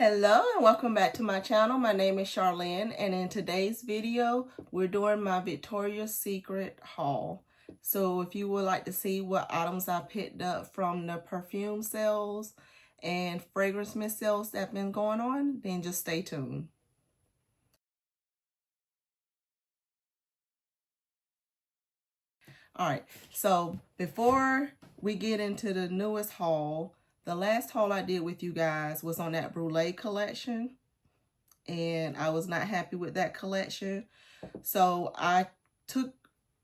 Hello and welcome back to my channel. My name is Charlene, and in today's video we're doing my Victoria's Secret haul. So if you would like to see what items I picked up from the perfume sales and fragrance mist sales that have been going on, then just stay tuned. Alright, so before we get into the newest haul, the last haul I did with you guys was on that Brulee collection, and I was not happy with that collection. So I took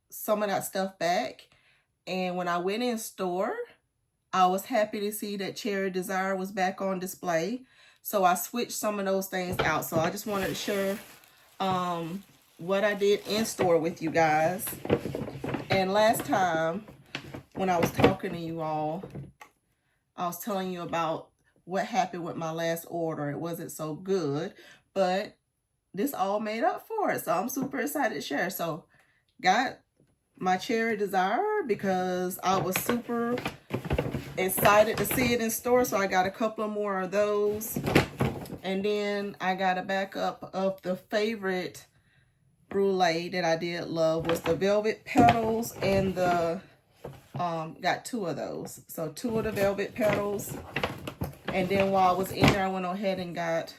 some of that stuff back, and when I went in store, I was happy to see that Cherry Desire was back on display. So I switched some of those things out. So I just wanted to share what I did in store with you guys. And last time when I was talking to you all, I was telling you about what happened with my last order. It wasn't so good, but this all made up for it. So I'm super excited to share. So got my Cherry Desire because I was super excited to see it in store. So I got a couple of more of those. And then I got a backup of the favorite Brulee that I did love was the Velvet Petals, and the got two of those. So two of the Velvet Petals. And then while I was in there, I went ahead and got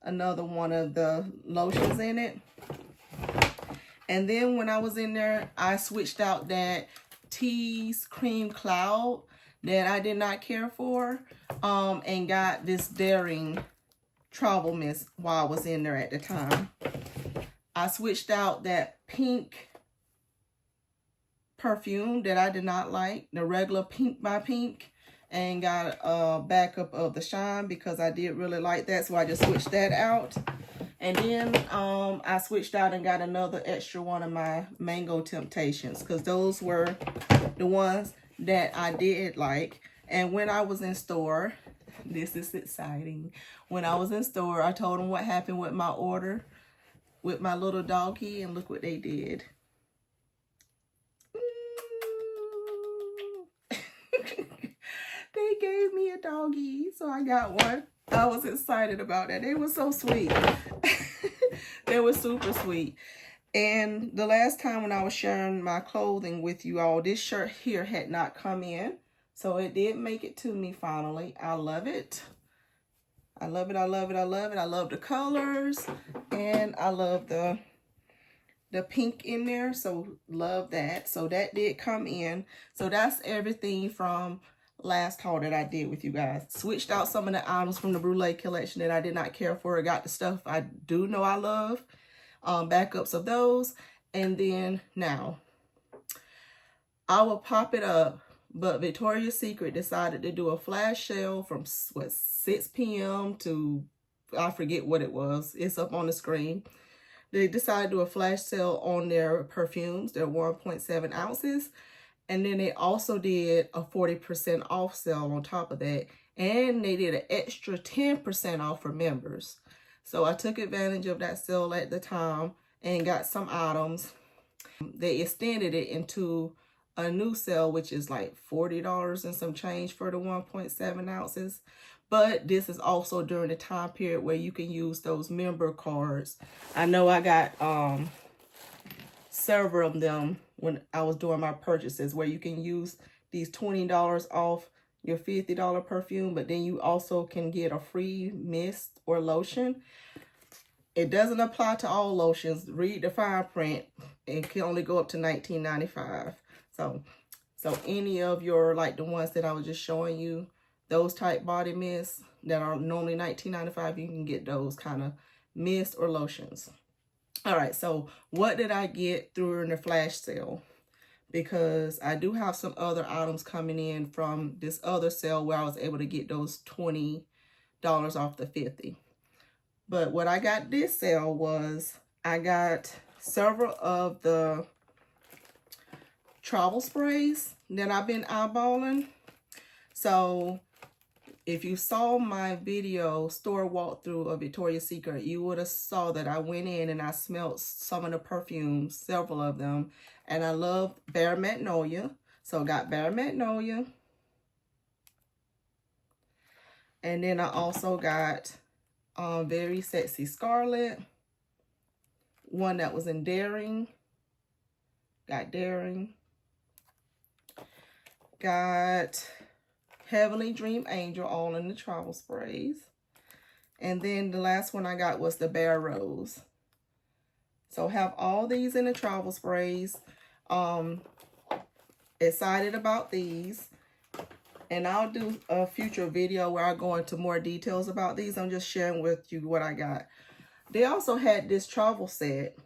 another one of the lotions in it. And then when I was in there, I switched out that Tease Cream Cloud that I did not care for, and got this Daring Travel Mist while I was in there at the time. I switched out that pink perfume that I did not like, the regular Pink by Pink, and got a backup of the Shine because I did really like that, so I just switched that out. And then I switched out and got another extra one of my Mango Temptations because those were the ones that I did like. And when I was in store, this is exciting. When I was in store, I told them what happened with my order with my little doggy, and look what they did. They gave me a doggy, so I got one. I was excited about that. They were so sweet. They were super sweet. And the last time when I was sharing my clothing with you all, this shirt here had not come in. So it did make it to me finally. I love it. I love it. I love it. I love it. I love the colors. And I love the pink in there. So love that. So that did come in. So that's everything from last haul that I did with you guys. Switched out some of the items from the Brulee collection that I did not care for. I got the stuff I do know I love. Backups of those. And then now, I will pop it up, but Victoria's Secret decided to do a flash sale from what, 6 p.m. to, I forget what it was. It's up on the screen. They decided to do a flash sale on their perfumes, their 1.7 ounces. And then they also did a 40% off sale on top of that. And they did an extra 10% off for members. So I took advantage of that sale at the time and got some items. They extended it into a new sale, which is like $40 and some change for the 1.7 ounces. But this is also during the time period where you can use those member cards. I know I got several of them when I was doing my purchases, where you can use these $20 off your $50 perfume, but then you also can get a free mist or lotion. It doesn't apply to all lotions. Read the fine print. It can only go up to $19.95. So any of your, like the ones that I was just showing you, those type body mists that are normally $19.95, you can get those kind of mists or lotions. All right, so what did I get during the flash sale? Because I do have some other items coming in from this other sale where I was able to get those $20 off the $50. But what I got this sale was I got several of the travel sprays that I've been eyeballing. So if you saw my video store walkthrough of Victoria's Secret, you would have saw that I went in and I smelled some of the perfumes, several of them. And I love Bare Magnolia. So I got Bare Magnolia. And then I also got Very Sexy Scarlet. One that was in Daring. Got Daring. Got Heavenly Dream Angel, all in the travel sprays. And then the last one I got was the Bare Rose. So have all these in the travel sprays. Excited about these. And I'll do a future video where I go into more details about these. I'm just sharing with you what I got. They also had this travel set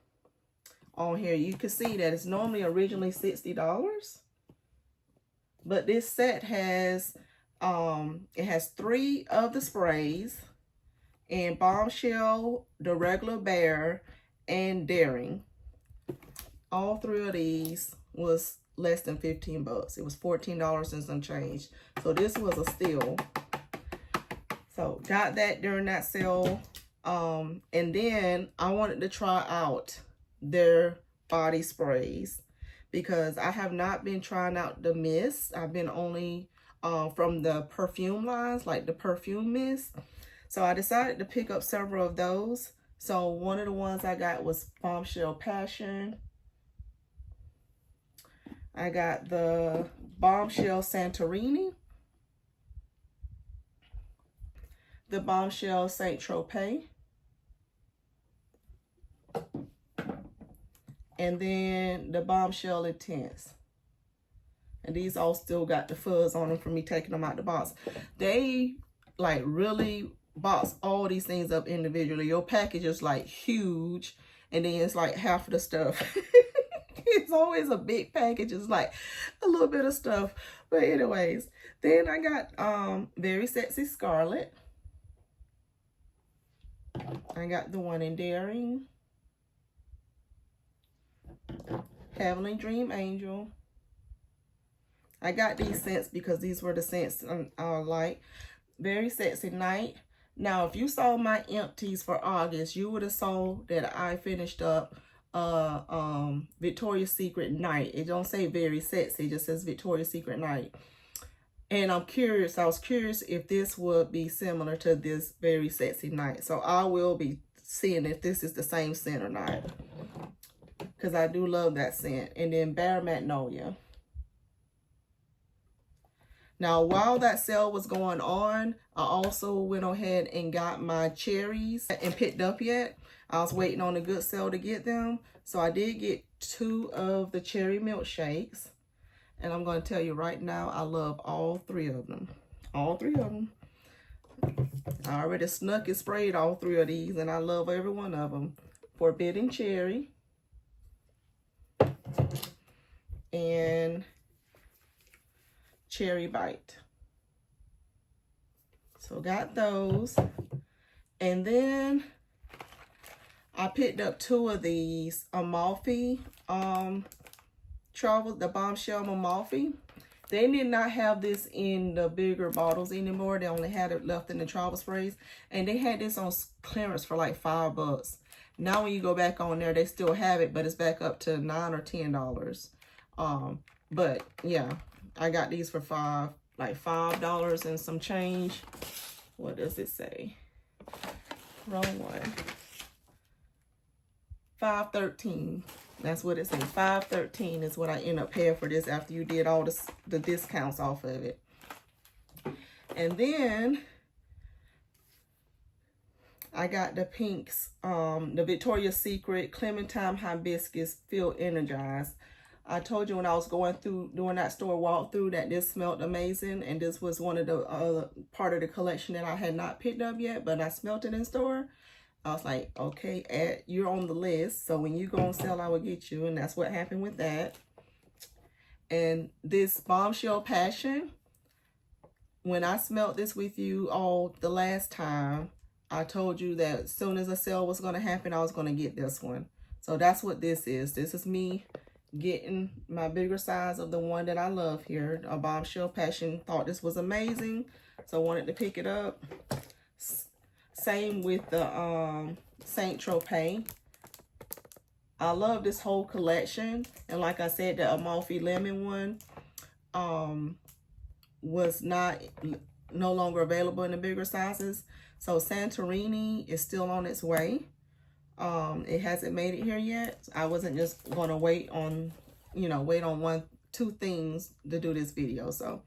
on here. You can see that it's normally originally $60. But this set has, it has 3 of the sprays. And Bombshell, the regular Bare, and Daring. All 3 of these was less than 15 bucks. It was $14 and some change. So this was a steal. So got that during that sale. And then I wanted to try out their body sprays because I have not been trying out the mist. I've been only from the perfume lines, like the perfume mist. So I decided to pick up several of those. So one of the ones I got was Bombshell Passion. I got the Bombshell Santorini, the Bombshell Saint Tropez, and then the Bombshell Intense. And these all still got the fuzz on them from me taking them out the box. They like really box all these things up individually. Your package is like huge, and then it's like half of the stuff. It's always a big package. It's like a little bit of stuff. But anyways, then I got Very Sexy Scarlet. I got the one in Daring. Heavenly Dream Angel. I got these scents because these were the scents I like. Very Sexy Night. Now, if you saw my empties for August, you would have saw that I finished up Victoria's Secret Night. It don't say Very Sexy, it just says Victoria's Secret Night. And I'm curious, I was curious if this would be similar to this Very Sexy Night. So I will be seeing if this is the same scent or not, because I do love that scent. And then Bare Magnolia. Now, while that sale was going on, I also went ahead and got my cherries and picked up yet. I was waiting on a good sale to get them. So I did get 2 of the cherry milkshakes. And I'm going to tell you right now, I love all 3 of them. All 3 of them. I already snuck and sprayed all 3 of these, and I love every one of them. Forbidden Cherry. And Cherry Bite. So got those. And then I picked up 2 of these Amalfi travel, the Bombshell Amalfi. They did not have this in the bigger bottles anymore. They only had it left in the travel sprays. And they had this on clearance for like $5. Now when you go back on there, they still have it, but it's back up to $9 or $10. But yeah, I got these for $5 and some change. What does it say? Wrong one. $5.13. That's what it says. $5.13 is what I end up paying for this after you did all the discounts off of it. And then I got the pinks, the Victoria's Secret Clementine Hibiscus Feel Energized. I told you when I was going through doing that store walkthrough that this smelled amazing, and this was one of the part of the collection that I had not picked up yet, but I smelled it in store. I was like, okay, you're on the list, so when you go on sale, I will get you, and that's what happened with that. And this Bombshell Passion, when I smelled this with you all the last time, I told you that as soon as a sale was going to happen, I was going to get this one. So that's what this is. This is me getting my bigger size of the one that I love here, a Bombshell Passion. Thought this was amazing, so wanted to pick it up. Same with the Saint Tropez. I love this whole collection, and like I said, the Amalfi Lemon one was not no longer available in the bigger sizes. So Santorini is still on its way. It hasn't made it here yet. I wasn't just gonna wait on, wait on two things to do this video. So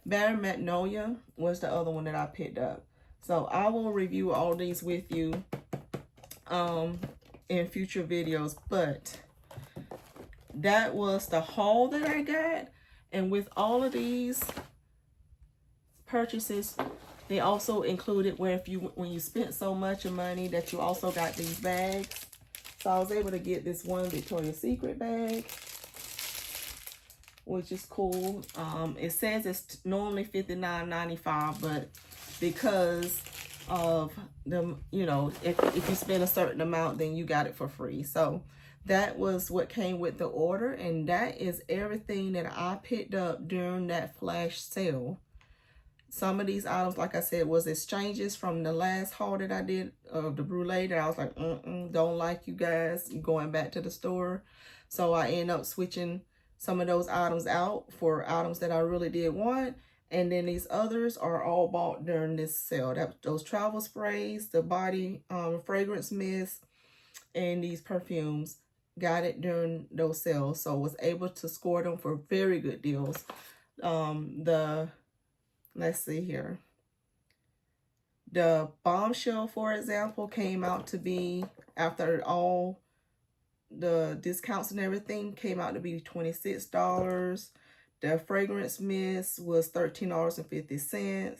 Bare Magnolia was the other one that I picked up. So I will review all these with you in future videos, but that was the haul that I got. And with all of these purchases, they also included where when you spent so much money that you also got these bags. So I was able to get this one Victoria's Secret bag, which is cool. It says it's normally $59.95, but because of the, if you spend a certain amount, then you got it for free. So that was what came with the order, and that is everything that I picked up during that flash sale. Some of these items, like I said, was exchanges from the last haul that I did of the brulee that I was like, don't like you guys going back to the store. So I ended up switching some of those items out for items that I really did want. And then these others are all bought during this sale. Those travel sprays, the body fragrance mist, and these perfumes, got it during those sales. So was able to score them for very good deals. Let's see here. The Bombshell, for example, came out to be, after all the discounts and everything, came out to be $26. The fragrance mist was $13.50.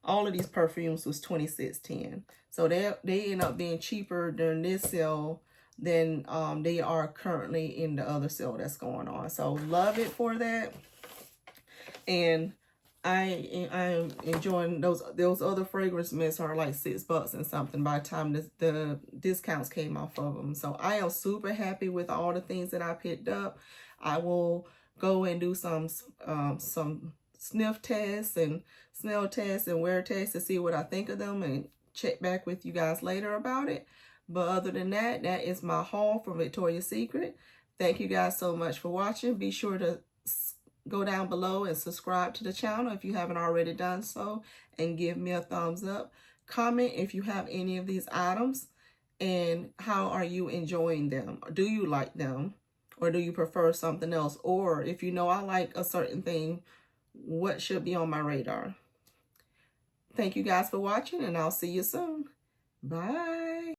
All of these perfumes was $26.10. So they end up being cheaper during this sale than they are currently in the other sale that's going on. So love it for that. And I am enjoying those other fragrance mists are like $6 and something by the time the discounts came off of them. So I am super happy with all the things that I picked up. I will go and do some sniff tests and smell tests and wear tests to see what I think of them and check back with you guys later about it. But other than that, that is my haul from Victoria's Secret. Thank you guys so much for watching. Be sure to go down below and subscribe to the channel if you haven't already done so, and give me a thumbs up. Comment if you have any of these items and how are you enjoying them. Do you like them, or do you prefer something else? Or if you know I like a certain thing, what should be on my radar? Thank you guys for watching, and I'll see you soon. Bye.